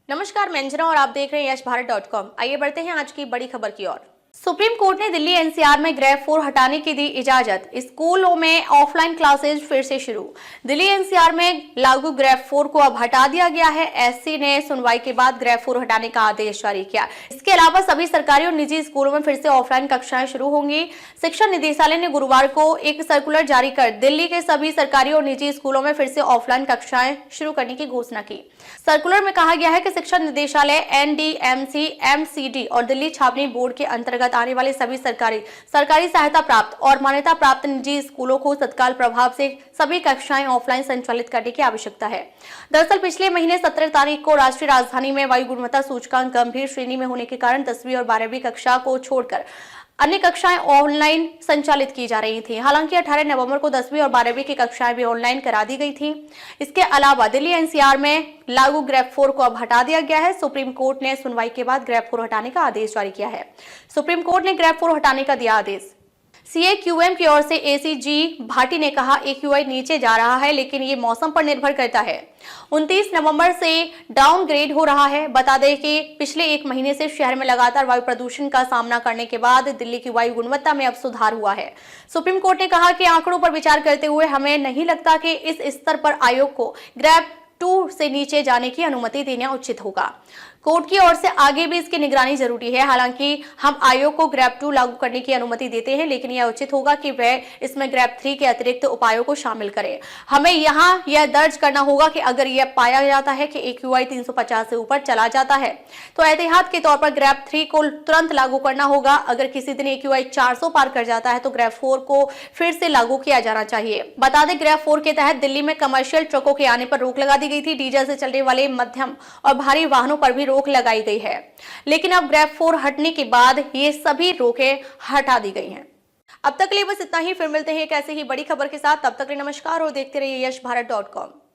नमस्कार, मैं अंजना और आप देख रहे हैं यशभारत.com। आइए बढ़ते हैं आज की बड़ी खबर की ओर। सुप्रीम कोर्ट ने दिल्ली एनसीआर में ग्रेड 4 हटाने की दी इजाजत। स्कूलों में ऑफलाइन क्लासेज फिर से शुरू। दिल्ली एनसीआर में लागू ग्रेड 4 को अब हटा दिया गया है। एससी ने सुनवाई के बाद ग्रेड 4 हटाने का आदेश जारी किया। इसके अलावा सभी सरकारी और निजी स्कूलों में फिर से ऑफलाइन कक्षाएं शुरू होंगी। शिक्षा निदेशालय ने गुरुवार को एक सर्कुलर जारी कर दिल्ली के सभी सरकारी और निजी स्कूलों में फिर से ऑफलाइन कक्षाएं शुरू करने की घोषणा की। सर्कुलर में कहा गया है कि शिक्षा निदेशालय, एनडीएमसी, एमसीडी और दिल्ली छावनी बोर्ड के अंतर्गत आने वाले सभी सरकारी सहायता प्राप्त और मान्यता प्राप्त निजी स्कूलों को तत्काल प्रभाव से सभी कक्षाएं ऑफलाइन संचालित करने की आवश्यकता है। दरअसल पिछले महीने 17 तारीख को राष्ट्रीय राजधानी में वायु गुणवत्ता सूचकांक गंभीर श्रेणी में होने के कारण 10वीं और 12वीं कक्षा को छोड़कर अन्य कक्षाएं ऑनलाइन संचालित की जा रही थी। हालांकि 18 नवंबर को 10वीं और 12वीं की कक्षाएं भी ऑनलाइन करा दी गई थी। इसके अलावा दिल्ली एनसीआर में लागू ग्रेड 4 को अब हटा दिया गया है। सुप्रीम कोर्ट ने सुनवाई के बाद ग्रेड 4 हटाने का आदेश जारी किया है। सुप्रीम कोर्ट ने ग्रेड 4 हटाने का दिया आदेश। सीएक्यूएम की ओर से एसीजी भाटी ने कहा, एक्यूआई नीचे जा रहा है लेकिन ये मौसम पर निर्भर करता है। 29 नवंबर से डाउनग्रेड हो रहा है। बता दें कि पिछले एक महीने से शहर में लगातार वायु प्रदूषण का सामना करने के बाद दिल्ली की वायु गुणवत्ता में अब सुधार हुआ है। सुप्रीम कोर्ट ने कहा कि आंकड़ों पर विचार करते हुए हमें नहीं लगता कि इस स्तर पर आयोग को ग्रेड 2 से नीचे जाने की अनुमति देना उचित होगा। कोर्ट की ओर से आगे भी इसकी निगरानी जरूरी है। हालांकि हम आयोग को ग्रेड 2 लागू करने की अनुमति देते हैं, लेकिन यह उचित होगा कि वह इसमें ग्रेड 3 के अतिरिक्त उपायों को शामिल करे। हमें यहाँ यह दर्ज करना होगा कि अगर यह पाया जाता है कि एक्यूआई 350 से ऊपर चला जाता है तो एहतियात के तौर पर ग्रेड 3 को तुरंत लागू करना होगा। अगर किसी दिन एक्यूआई 400 पार कर जाता है तो ग्रेड 4 को फिर से लागू किया जाना चाहिए। बता दें, ग्रेड 4 के तहत दिल्ली में कमर्शियल ट्रकों के आने पर रोक लगा दी गई थी। डीजल से चलने वाले मध्यम और भारी वाहनों पर भी रोक लगाई गई है, लेकिन अब ग्रेड 4 हटने के बाद ये सभी रोकें हटा दी गई हैं। अब तक के लिए बस इतना ही। फिर मिलते हैं एक ऐसे ही बड़ी खबर के साथ। तब तक के लिए नमस्कार और देखते रहिए यशभारत.com।